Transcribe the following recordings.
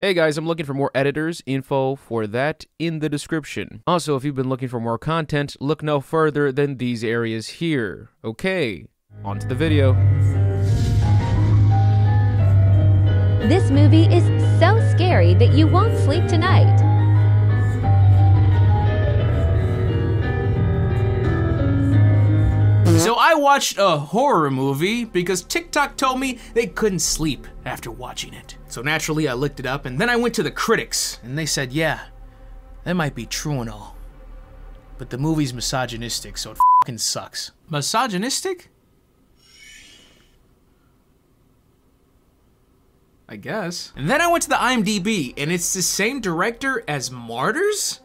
Hey guys, I'm looking for more editors, info for that in the description. Also, if you've been looking for more content, look no further than these areas here. Okay, on to the video. This movie is so scary that you won't sleep tonight. So I watched a horror movie because TikTok told me they couldn't sleep after watching it. So naturally I looked it up and then I went to the critics and they said, yeah, that might be true and all, but the movie's misogynistic, so it fucking sucks. Misogynistic? I guess. And then I went to the IMDb and it's the same director as Martyrs?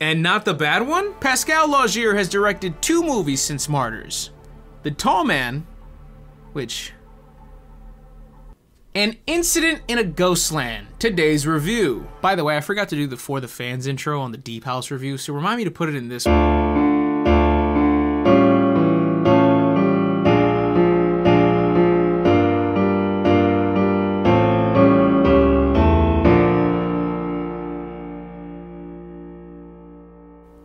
And not the bad one? Pascal Laugier has directed 2 movies since Martyrs. The Tall Man, which... An Incident in a Ghostland, today's review. By the way, I forgot to do the For the Fans intro on the Deep House review, so remind me to put it in this one.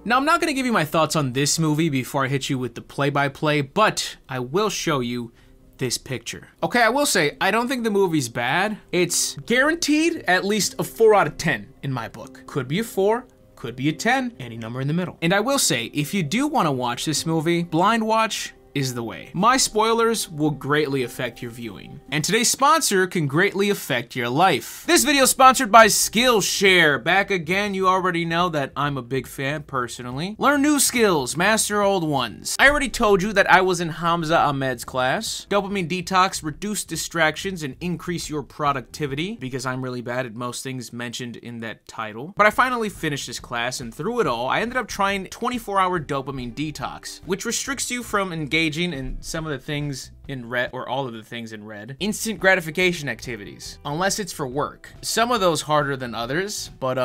Now, I'm not gonna give you my thoughts on this movie before I hit you with the play-by-play, but I will show you this picture. Okay, I will say, I don't think the movie's bad. It's guaranteed at least a 4 out of 10 in my book. Could be a 4, could be a 10, any number in the middle. And I will say, if you do wanna watch this movie, blind watch is the way. My spoilers will greatly affect your viewing. And today's sponsor can greatly affect your life. This video is sponsored by Skillshare. Back again, you already know that I'm a big fan personally. Learn new skills, master old ones. I already told you that I was in Hamza Ahmed's class. Dopamine detox, reduce distractions, and increase your productivity, because I'm really bad at most things mentioned in that title. But I finally finished this class, and through it all, I ended up trying 24-hour dopamine detox, which restricts you from engaging in some of the things in red, or all of the things in red, instant gratification activities, unless it's for work. Some of those harder than others, but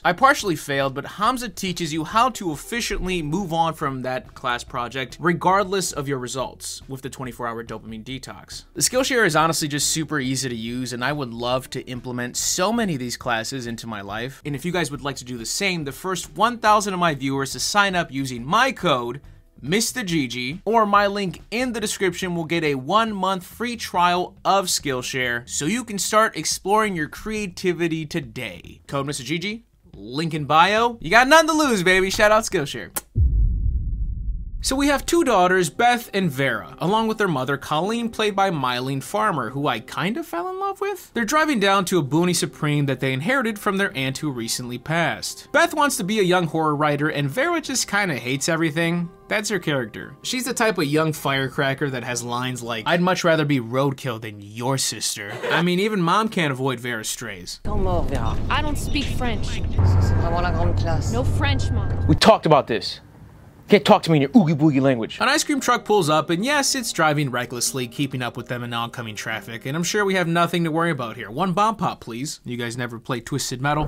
I partially failed, but Hamza teaches you how to efficiently move on from that class project, regardless of your results, with the 24-hour dopamine detox. The Skillshare is honestly just super easy to use, and I would love to implement so many of these classes into my life. And if you guys would like to do the same, the first 1,000 of my viewers to sign up using my code, Mista GG, or my link in the description will get a 1-month free trial of Skillshare so you can start exploring your creativity today. Code Mista GG, link in bio. You got nothing to lose, baby. Shout out Skillshare. So we have 2 daughters, Beth and Vera, along with their mother, Colleen, played by Mylene Farmer, who I kind of fell in love with. They're driving down to a boony supreme that they inherited from their aunt who recently passed. Beth wants to be a young horror writer, and Vera just kind of hates everything. That's her character. She's the type of young firecracker that has lines like, I'd much rather be roadkill than your sister. I mean, even mom can't avoid Vera's strays. I don't speak French. No French, Mom. We talked about this. Can't talk to me in your oogie boogie language. An ice cream truck pulls up, and yes, it's driving recklessly, keeping up with them in oncoming traffic, and I'm sure we have nothing to worry about here. 1 bomb pop, please. You guys never play Twisted Metal?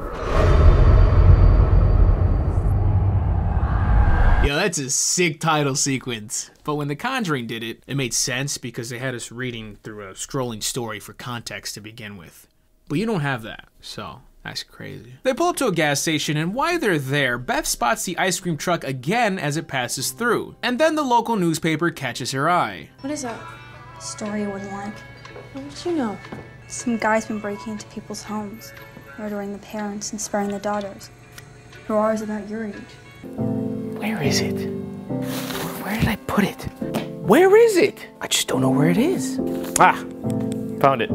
Yeah, that's a sick title sequence. But when The Conjuring did it, it made sense because they had us reading through a scrolling story for context to begin with. But you don't have that, so that's crazy. They pull up to a gas station, and while they're there, Beth spots the ice cream truck again as it passes through. And then the local newspaper catches her eye. What is that? Story you wouldn't like. How would you know? Some guy's been breaking into people's homes, murdering the parents and sparing the daughters, who are always about your age. Where is it? Where did I put it? Where is it? I just don't know where it is. Ah, found it.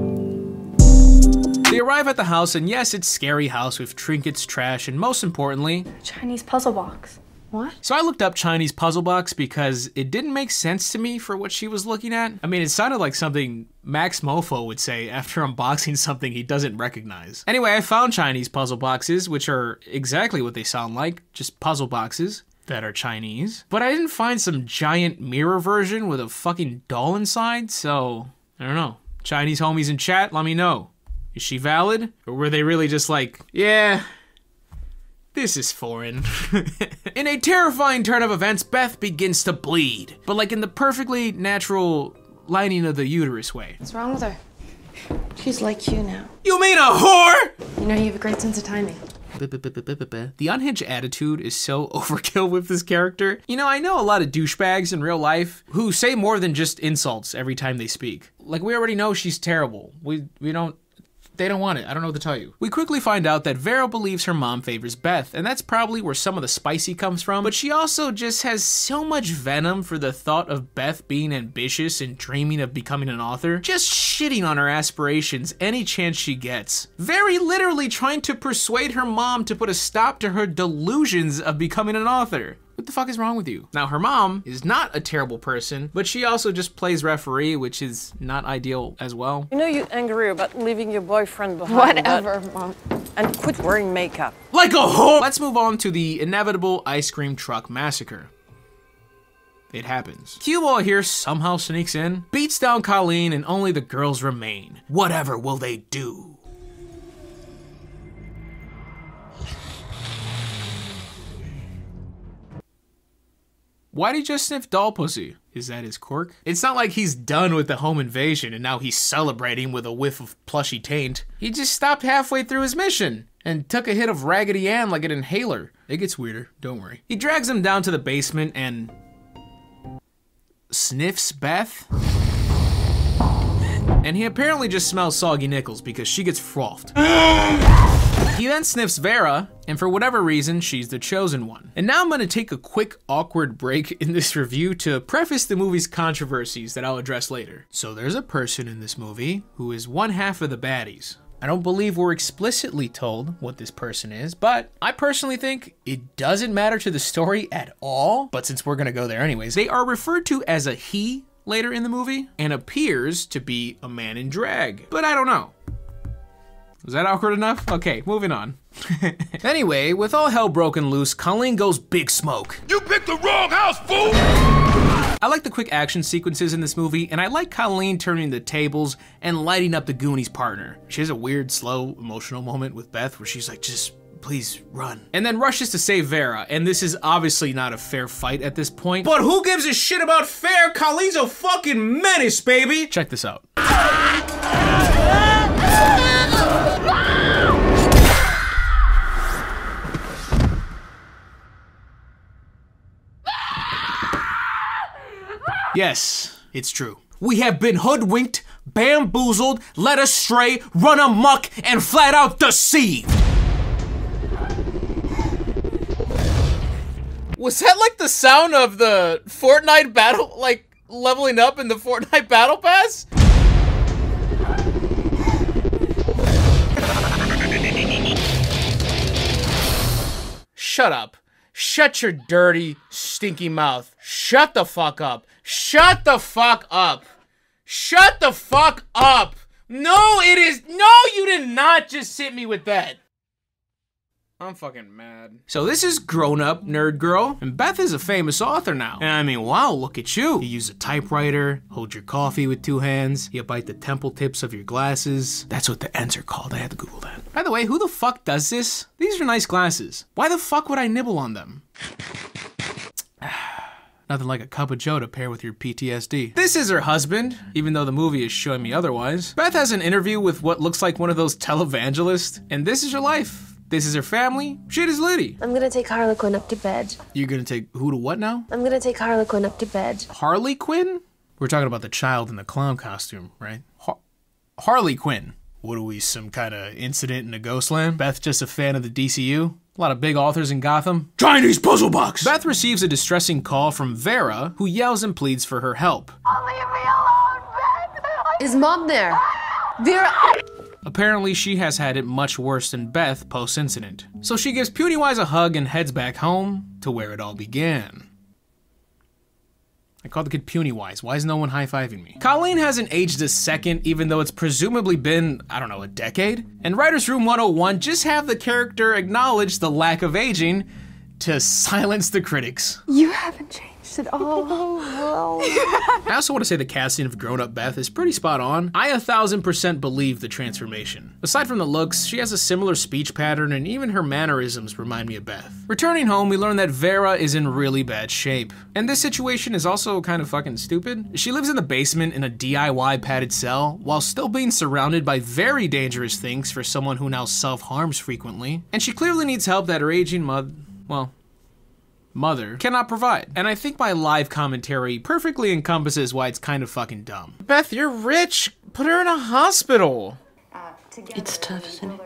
They arrive at the house, and yes, it's a scary house with trinkets, trash, and most importantly, Chinese puzzle box. What? So I looked up Chinese puzzle box because it didn't make sense to me for what she was looking at. I mean, it sounded like something Max Mofo would say after unboxing something he doesn't recognize. Anyway, I found Chinese puzzle boxes, which are exactly what they sound like, just puzzle boxes that are Chinese. But I didn't find some giant mirror version with a fucking doll inside, so I don't know. Chinese homies in chat, let me know. Is she valid? Or were they really just like, yeah, this is foreign. In a terrifying turn of events, Beth begins to bleed, but like in the perfectly natural lining of the uterus way. What's wrong with her? She's like you now. You mean a whore? You know, you have a great sense of timing. The unhinged attitude is so overkill with this character. You know, I know a lot of douchebags in real life who say more than just insults every time they speak. Like, we already know she's terrible. They don't want it. I don't know what to tell you. We quickly find out that Vera believes her mom favors Beth, and that's probably where some of the spicy comes from, but she also just has so much venom for the thought of Beth being ambitious and dreaming of becoming an author, just shitting on her aspirations any chance she gets. Very literally trying to persuade her mom to put a stop to her delusions of becoming an author. What the fuck is wrong with you? Now, her mom is not a terrible person, but she also just plays referee, which is not ideal as well. You know you're angry about leaving your boyfriend behind. Whatever, Mom. And quit wearing makeup. Like a whore! Let's move on to the inevitable ice cream truck massacre. It happens. Cue ball here somehow sneaks in, beats down Colleen, and only the girls remain. Whatever will they do? Why'd he just sniff doll pussy? Is that his quirk? It's not like he's done with the home invasion and now he's celebrating with a whiff of plushy taint. He just stopped halfway through his mission and took a hit of Raggedy Ann like an inhaler. It gets weirder, don't worry. He drags him down to the basement and sniffs Beth. And he apparently just smells soggy nickels because she gets frothed. He then sniffs Vera, and for whatever reason, she's the chosen one. And now I'm gonna take a quick, awkward break in this review to preface the movie's controversies that I'll address later. So there's a person in this movie who is one half of the baddies. I don't believe we're explicitly told what this person is, but I personally think it doesn't matter to the story at all. But since we're gonna go there anyways, they are referred to as a he later in the movie and appears to be a man in drag, but I don't know. Was that awkward enough? Okay, moving on. Anyway, with all hell broken loose, Colleen goes big smoke. You picked the wrong house, fool! I like the quick action sequences in this movie, and I like Colleen turning the tables and lighting up the Goonies partner. She has a weird, slow, emotional moment with Beth where she's like, just please run. And then rushes to save Vera, and this is obviously not a fair fight at this point. But who gives a shit about fair? Colleen's a fucking menace, baby! Check this out. Yes, it's true. We have been hoodwinked, bamboozled, led astray, run amok, and flat out deceived. Was that like the sound of the Fortnite battle, like leveling up in the Fortnite battle pass? Shut up. Shut your dirty, stinky mouth. Shut the fuck up. Shut the fuck up. Shut the fuck up. No, it is. No, you did not just hit me with that. I'm fucking mad. So this is Grown Up Nerd Girl, and Beth is a famous author now. And I mean, wow, look at you. You use a typewriter, hold your coffee with 2 hands, you bite the temple tips of your glasses. That's what the ends are called. I had to Google that. By the way, who the fuck does this? These are nice glasses. Why the fuck would I nibble on them? Nothing like a cup of joe to pair with your PTSD. This is her husband, even though the movie is showing me otherwise. Beth has an interview with what looks like one of those televangelists, and this is her life. This is her family. Shit is litty. I'm gonna take Harlequin up to bed. You're gonna take who to what now? I'm gonna take Harlequin up to bed. Harley Quinn? We're talking about the child in the clown costume, right? Harley Quinn. What are we, some kind of incident in a Ghostland? Beth just a fan of the DCU? A lot of big authors in Gotham. Chinese puzzle box! Beth receives a distressing call from Vera, who yells and pleads for her help. Oh, leave me alone, Beth! Is Mom there? Vera! Apparently, she has had it much worse than Beth post-incident. So she gives Pennywise a hug and heads back home to where it all began. I called the kid Pennywise. Why is no one high-fiving me? Colleen hasn't aged a second, even though it's presumably been, I don't know, a decade? And Writers Room 101 just have the character acknowledge the lack of aging to silence the critics. You haven't changed. said, oh, well. I also want to say the casting of grown-up Beth is pretty spot on. I 1000% believe the transformation. Aside from the looks, she has a similar speech pattern and even her mannerisms remind me of Beth. Returning home, we learn that Vera is in really bad shape. And this situation is also kind of fucking stupid. She lives in the basement in a DIY padded cell while still being surrounded by very dangerous things for someone who now self-harms frequently. And she clearly needs help that her aging mother cannot provide. And I think my live commentary perfectly encompasses why it's kind of fucking dumb. Beth, you're rich. Put her in a hospital. It's tough, isn't it?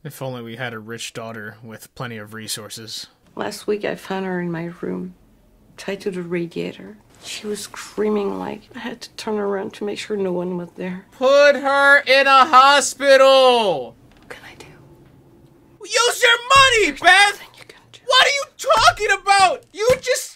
If only we had a rich daughter with plenty of resources. Last week I found her in my room, tied to the radiator. She was screaming like I had to turn around to make sure no one was there. Put her in a hospital. What can I do? Use your money, Beth! What are you talking about?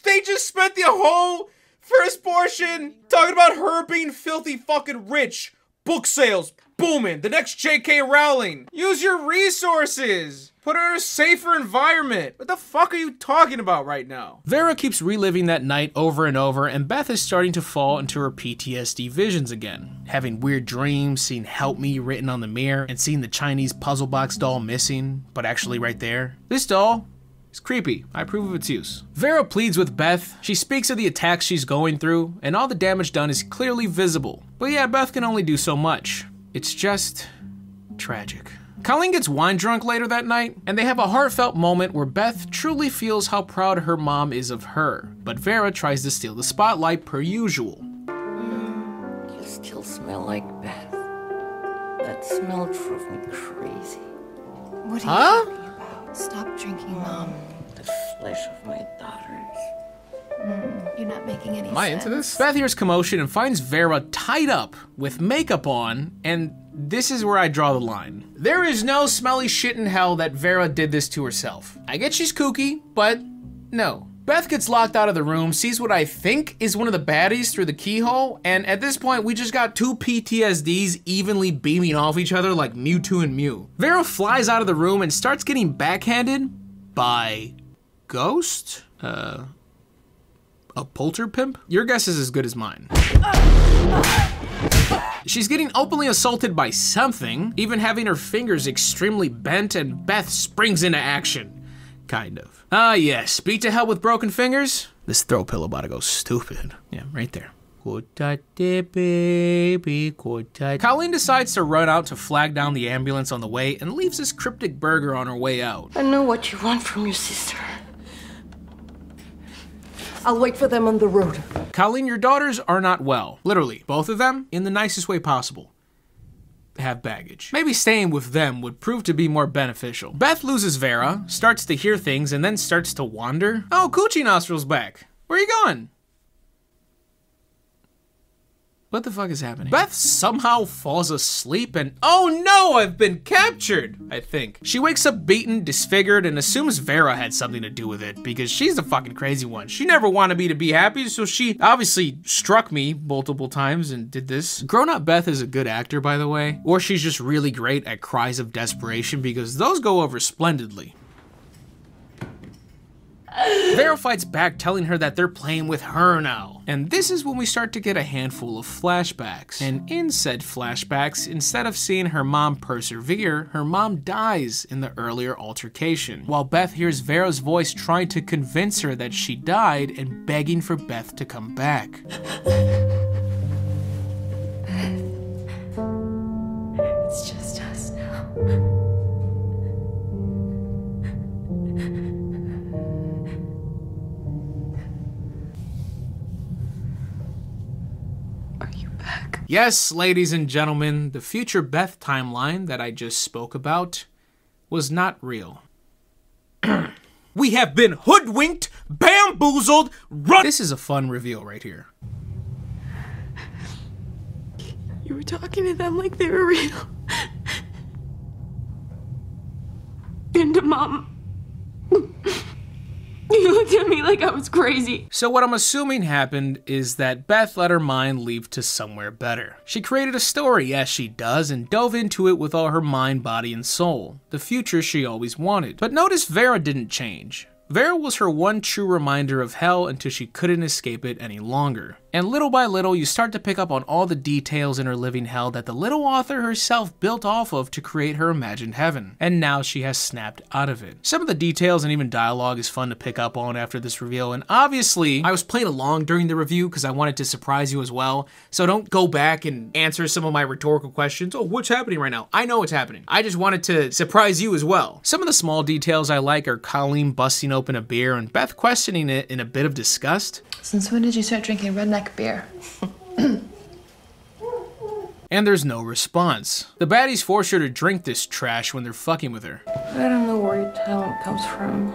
They just spent the whole first portion talking about her being filthy fucking rich. Book sales booming. The next J.K. Rowling. Use your resources. Put her in a safer environment. What the fuck are you talking about right now? Vera keeps reliving that night over and over, and Beth is starting to fall into her PTSD visions again. Having weird dreams, seeing "help me" written on the mirror, and seeing the Chinese puzzle box doll missing, but actually right there. This doll is creepy. I approve of its use. Vera pleads with Beth. She speaks of the attacks she's going through, and all the damage done is clearly visible. But yeah, Beth can only do so much. It's just tragic. Colleen gets wine drunk later that night, and they have a heartfelt moment where Beth truly feels how proud her mom is of her, but Vera tries to steal the spotlight per usual. You still smell like Beth. That smell drove me crazy. What are you talking about? Stop drinking, Mom. The flesh of my daughters. You're not making any sense. Am I into this? Beth hears commotion and finds Vera tied up with makeup on, and this is where I draw the line. There is no smelly shit in hell that Vera did this to herself. I get she's kooky, but no. Beth gets locked out of the room, sees what I think is one of the baddies through the keyhole, and at this point we just got two PTSDs evenly beaming off each other like Mewtwo and Mew. Vera flies out of the room and starts getting backhanded by Ghost? A polter pimp? Your guess is as good as mine. She's getting openly assaulted by something, even having her fingers extremely bent, and Beth springs into action. Kind of. Ah yes, beat to hell with broken fingers? This throw pillow about to go stupid. Yeah, right there. Colleen decides to run out to flag down the ambulance on the way and leaves this cryptic burger on her way out. I know what you want from your sister. I'll wait for them on the road. Colleen, your daughters are not well. Literally, both of them, in the nicest way possible, have baggage. Maybe staying with them would prove to be more beneficial. Beth loses Vera, starts to hear things, and then starts to wander. Oh, Coochie Nostril's back. Where are you going? What the fuck is happening? Beth somehow falls asleep and, oh no, I've been captured, I think. She wakes up beaten, disfigured, and assumes Vera had something to do with it because she's the fucking crazy one. She never wanted me to be happy, so she obviously struck me multiple times and did this. Grown-up Beth is a good actor, by the way, or she's just really great at cries of desperation because those go over splendidly. Vera fights back, telling her that they're playing with her now. And this is when we start to get a handful of flashbacks. And in said flashbacks, instead of seeing her mom persevere, her mom dies in the earlier altercation, while Beth hears Vera's voice trying to convince her that she died and begging for Beth to come back. It's just us now. Yes, ladies and gentlemen, the future Beth timeline that I just spoke about was not real. We have been hoodwinked, bamboozled, run. This is a fun reveal right here. You were talking to them like they were real. And to Mom. You looked at me like I was crazy. So what I'm assuming happened is that Beth let her mind leave to somewhere better. She created a story, as she does, and dove into it with all her mind, body, and soul. The future she always wanted. But notice Vera didn't change. Vera was her one true reminder of hell until she couldn't escape it any longer. And little by little, you start to pick up on all the details in her living hell that the little author herself built off of to create her imagined heaven. And now she has snapped out of it. Some of the details and even dialogue is fun to pick up on after this reveal, and obviously, I was playing along during the review because I wanted to surprise you as well, so don't go back and answer some of my rhetorical questions. Oh, what's happening right now? I know what's happening. I just wanted to surprise you as well. Some of the small details I like are Colleen busting open a beer and Beth questioning it in a bit of disgust. Since when did you start drinking redneck beer? And there's no response. The baddies force her to drink this trash when they're fucking with her. I don't know where your talent comes from.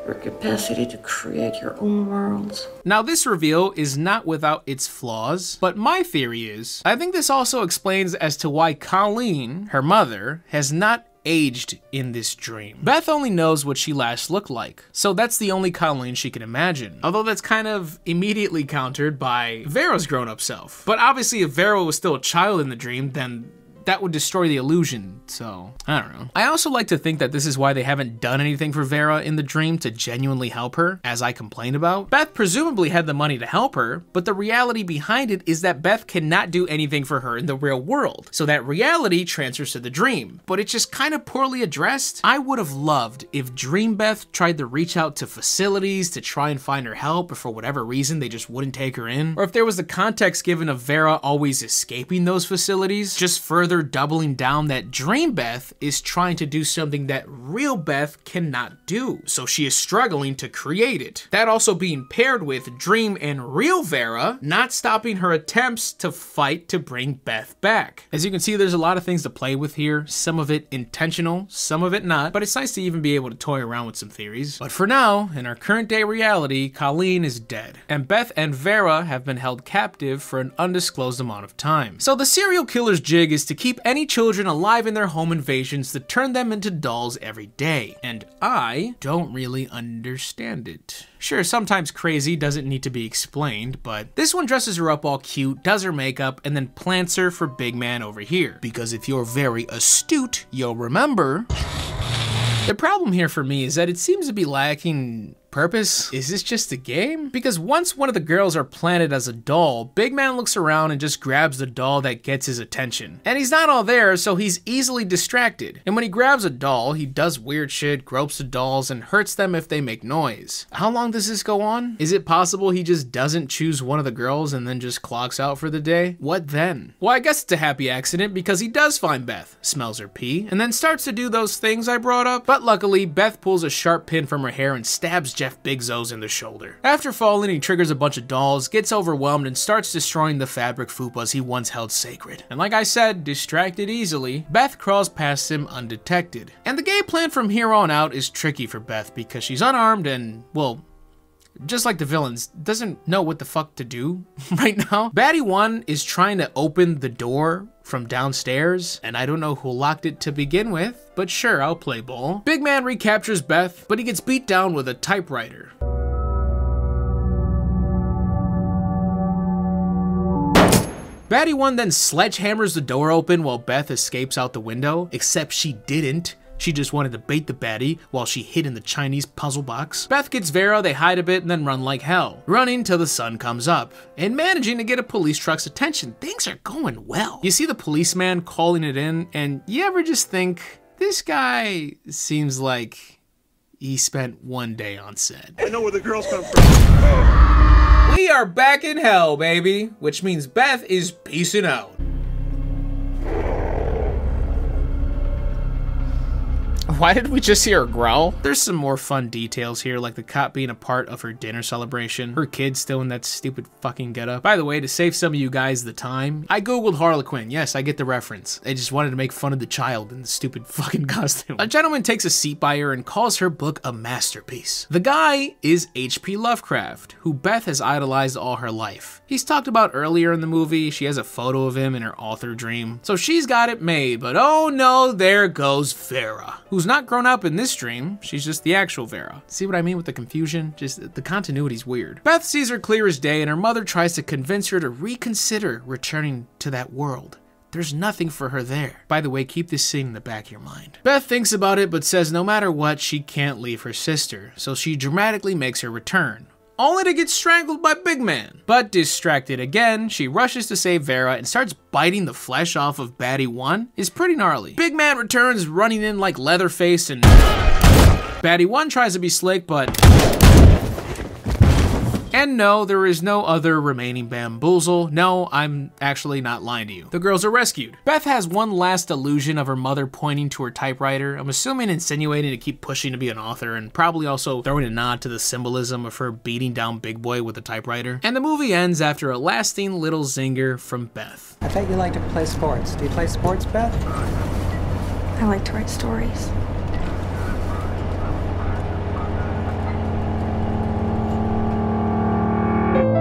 Your capacity to create your own worlds. Now this reveal is not without its flaws, but my theory is, I think this also explains as to why Colleen, her mother, has not aged in this dream. Beth only knows what she last looked like, so that's the only Colleen she can imagine. Although that's kind of immediately countered by Vera's grown-up self. But obviously if Vera was still a child in the dream, then that would destroy the illusion, so I don't know. I also like to think that this is why they haven't done anything for Vera in the dream to genuinely help her, as I complained about. Beth presumably had the money to help her, but the reality behind it is that Beth cannot do anything for her in the real world, so that reality transfers to the dream, but it's just kind of poorly addressed. I would have loved if Dream Beth tried to reach out to facilities to try and find her help, or for whatever reason they just wouldn't take her in, or if there was the context given of Vera always escaping those facilities, just further doubling down that Dream Beth is trying to do something that real Beth cannot do, so she is struggling to create it. That also being paired with Dream and real Vera not stopping her attempts to fight to bring Beth back. As you can see, there's a lot of things to play with here, some of it intentional, some of it not, but it's nice to even be able to toy around with some theories. But for now, in our current day reality, Colleen is dead, and Beth and Vera have been held captive for an undisclosed amount of time. So the serial killer's jig is to keep any children alive in their home invasions to turn them into dolls every day, and I don't really understand it. Sure, sometimes crazy doesn't need to be explained, but this one dresses her up all cute, does her makeup, and then plants her for Big Man over here. Because if you're very astute, you'll remember. The problem here for me is that it seems to be lacking purpose. Is this just a game? Because once one of the girls are planted as a doll, Big Man looks around and just grabs the doll that gets his attention. And he's not all there, so he's easily distracted. And when he grabs a doll, he does weird shit, gropes the dolls, and hurts them if they make noise. How long does this go on? Is it possible he just doesn't choose one of the girls and then just clocks out for the day? What then? Well, I guess it's a happy accident because he does find Beth, smells her pee, and then starts to do those things I brought up. But luckily, Beth pulls a sharp pin from her hair and stabs Jeff Big Zo's in the shoulder. After falling, he triggers a bunch of dolls, gets overwhelmed, and starts destroying the fabric fupas he once held sacred. And like I said, distracted easily, Beth crawls past him undetected. And the game plan from here on out is tricky for Beth because she's unarmed and, well, just like the villains, doesn't know what the fuck to do right now. Baddie 1 is trying to open the door from downstairs, and I don't know who locked it to begin with, but sure, I'll play ball. Big Man recaptures Beth, but he gets beat down with a typewriter. Baddie 1 then sledgehammers the door open while Beth escapes out the window, except she didn't. She just wanted to bait the baddie while she hid in the Chinese puzzle box. Beth gets Vera, they hide a bit, and then run like hell, running till the sun comes up, and managing to get a police truck's attention. Things are going well. You see the policeman calling it in, and you ever just think, this guy seems like he spent one day on set. I know where the girls come from. We are back in hell, baby, which means Beth is peacing out. Why did we just hear her growl? There's some more fun details here, like the cop being a part of her dinner celebration, her kid still in that stupid fucking getup. By the way, to save some of you guys the time, I googled Harlequin. Yes, I get the reference. I just wanted to make fun of the child in the stupid fucking costume. A gentleman takes a seat by her and calls her book a masterpiece. The guy is H.P. Lovecraft, who Beth has idolized all her life. He's talked about earlier in the movie. She has a photo of him in her author dream. So she's got it made, but oh no, there goes Vera, who's not grown up in this dream. She's just the actual Vera. See what I mean with the confusion? Just the continuity's weird. Beth sees her clear as day, and her mother tries to convince her to reconsider returning to that world, there's nothing for her there. By the way, keep this scene in the back of your mind. Beth thinks about it, but says no matter what, she can't leave her sister, so she dramatically makes her return, only to get strangled by Big Man. But distracted again, she rushes to save Vera and starts biting the flesh off of Baddie 1. It's pretty gnarly. Big Man returns running in like Leatherface, and Baddie 1 tries to be slick, but... And no, there is no other remaining bamboozle. No, I'm actually not lying to you. The girls are rescued. Beth has one last illusion of her mother pointing to her typewriter. I'm assuming insinuating to keep pushing to be an author, and probably also throwing a nod to the symbolism of her beating down Big Boy with a typewriter. And the movie ends after a lasting little zinger from Beth. I bet you like to play sports. Do you play sports, Beth? I like to write stories.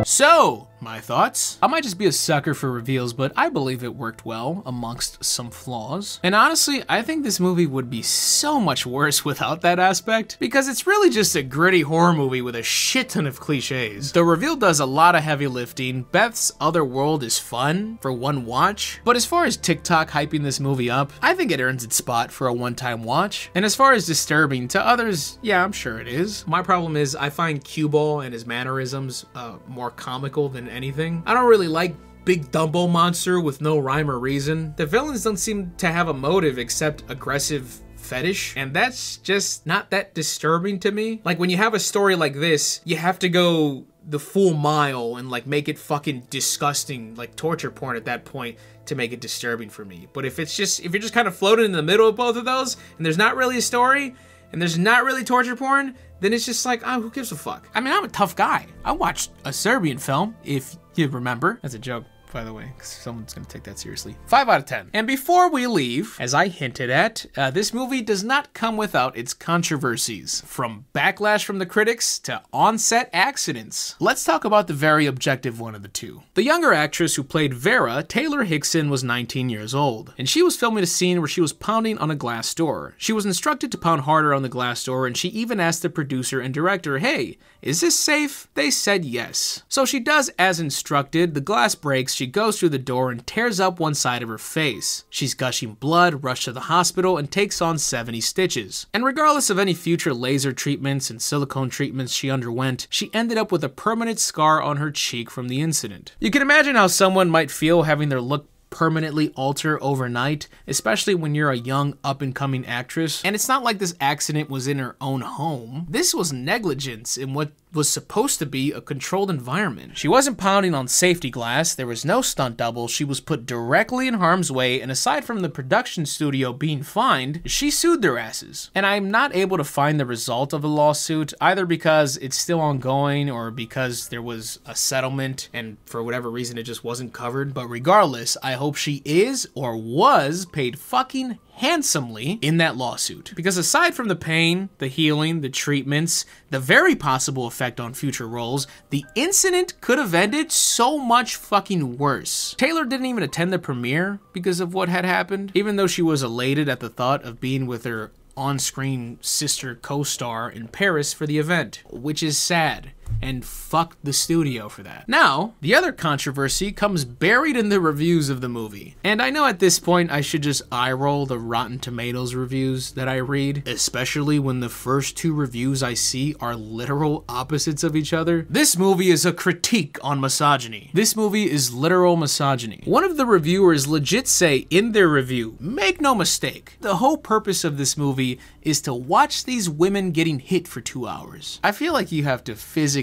So, my thoughts? I might just be a sucker for reveals, but I believe it worked well amongst some flaws. And honestly, I think this movie would be so much worse without that aspect, because it's really just a gritty horror movie with a shit ton of cliches. The reveal does a lot of heavy lifting. Beth's other world is fun for one watch, but as far as TikTok hyping this movie up, I think it earns its spot for a one-time watch. And as far as disturbing to others, yeah, I'm sure it is. My problem is I find Cue Ball and his mannerisms more comical than anything. I don't really like big Dumbo monster with no rhyme or reason. The villains don't seem to have a motive except aggressive fetish, and that's just not that disturbing to me. Like, when you have a story like this, you have to go the full mile and like make it fucking disgusting, like torture porn at that point, to make it disturbing for me. But if you're just kind of floating in the middle of both of those, and there's not really a story, and there's not really torture porn, then it's just like, oh, who gives a fuck? I mean, I'm a tough guy. I watched a Serbian film, if you remember. That's a joke, by the way, because someone's gonna take that seriously. 5 out of 10. And before we leave, as I hinted at, this movie does not come without its controversies. From backlash from the critics to on-set accidents. Let's talk about the very objective one of the two. The younger actress who played Vera, Taylor Hickson, was 19 years old, and she was filming a scene where she was pounding on a glass door. She was instructed to pound harder on the glass door, and she even asked the producer and director, hey, is this safe? They said yes. So she does as instructed, the glass breaks, she goes through the door and tears up one side of her face. She's gushing blood, rushed to the hospital, and takes on 70 stitches. And regardless of any future laser treatments and silicone treatments she underwent, she ended up with a permanent scar on her cheek from the incident. You can imagine how someone might feel having their look permanently alter overnight, especially when you're a young up-and-coming actress. And it's not like this accident was in her own home. This was negligence in what was supposed to be a controlled environment. She wasn't pounding on safety glass, there was no stunt double, she was put directly in harm's way, and aside from the production studio being fined, she sued their asses. And I'm not able to find the result of the lawsuit, either because it's still ongoing or because there was a settlement and for whatever reason it just wasn't covered. But regardless, I hope she is or was paid fucking handsomely in that lawsuit. Because aside from the pain, the healing, the treatments, the very possible effect on future roles, the incident could have ended so much fucking worse. Taylor didn't even attend the premiere because of what had happened, even though she was elated at the thought of being with her on-screen sister co-star in Paris for the event, which is sad. And fuck the studio for that. Now, the other controversy comes buried in the reviews of the movie. And I know at this point I should just eye roll the Rotten Tomatoes reviews that I read, especially when the first 2 reviews I see are literal opposites of each other. This movie is a critique on misogyny. This movie is literal misogyny. One of the reviewers legit say in their review, make no mistake, the whole purpose of this movie is to watch these women getting hit for 2 hours. I feel like you have to physically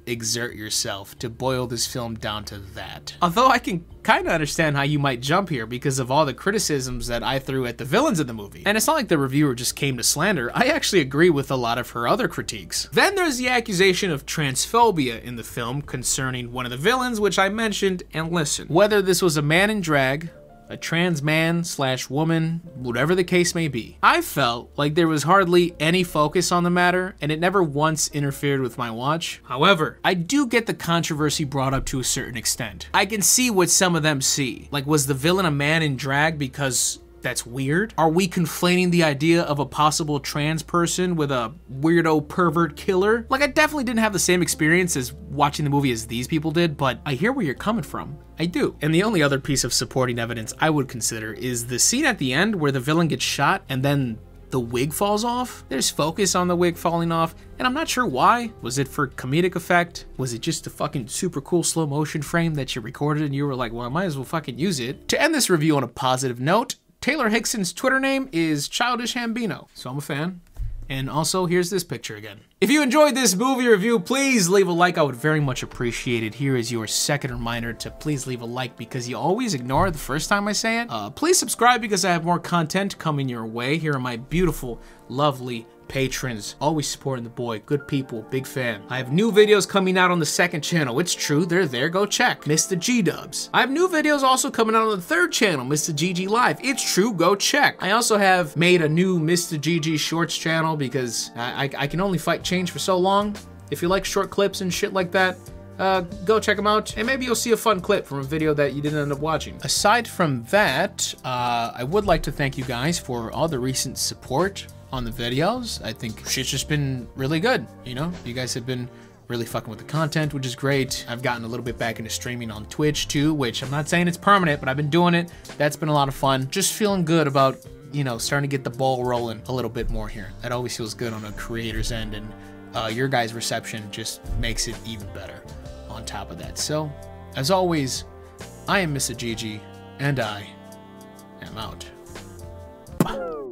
exert yourself to boil this film down to that. Although I can kind of understand how you might jump here because of all the criticisms that I threw at the villains of the movie. And it's not like the reviewer just came to slander. I actually agree with a lot of her other critiques. Then there's the accusation of transphobia in the film concerning one of the villains, which I mentioned, and listen. Whether this was a man in drag, a trans man / woman, whatever the case may be, I felt like there was hardly any focus on the matter, and it never once interfered with my watch. However, I do get the controversy brought up to a certain extent. I can see what some of them see. Like, was the villain a man in drag because that's weird? Are we conflating the idea of a possible trans person with a weirdo pervert killer? Like, I definitely didn't have the same experience as watching the movie as these people did, but I hear where you're coming from. I do. And the only other piece of supporting evidence I would consider is the scene at the end where the villain gets shot and then the wig falls off. There's focus on the wig falling off, and I'm not sure why. Was it for comedic effect? Was it just a fucking super cool slow motion frame that you recorded and you were like, well, I might as well fucking use it? To end this review on a positive note, Taylor Hickson's Twitter name is Childish Hambino, so I'm a fan. And also, here's this picture again. If you enjoyed this movie review, please leave a like. I would very much appreciate it. Here is your second reminder to please leave a like because you always ignore it the first time I say it. Please subscribe because I have more content coming your way. Here are my beautiful, lovely patrons, always supporting the boy, good people, big fan. I have new videos coming out on the second channel. It's true, they're there, go check. Mista G-Dubs. I have new videos also coming out on the third channel, Mista GG Live. It's true, go check. I also have made a new Mista GG Shorts channel because I can only fight change for so long. If you like short clips and shit like that, go check them out, and maybe you'll see a fun clip from a video that you didn't end up watching. Aside from that, I would like to thank you guys for all the recent support on the videos. I think shit's just been really good, you know? You guys have been really fucking with the content, which is great. I've gotten a little bit back into streaming on Twitch too, which I'm not saying it's permanent, but I've been doing it. That's been a lot of fun. Just feeling good about, you know, starting to get the ball rolling a little bit more here. That always feels good on a creator's end, and your guys' reception just makes it even better on top of that. So, as always, I am Mista GG, and I am out. Bye.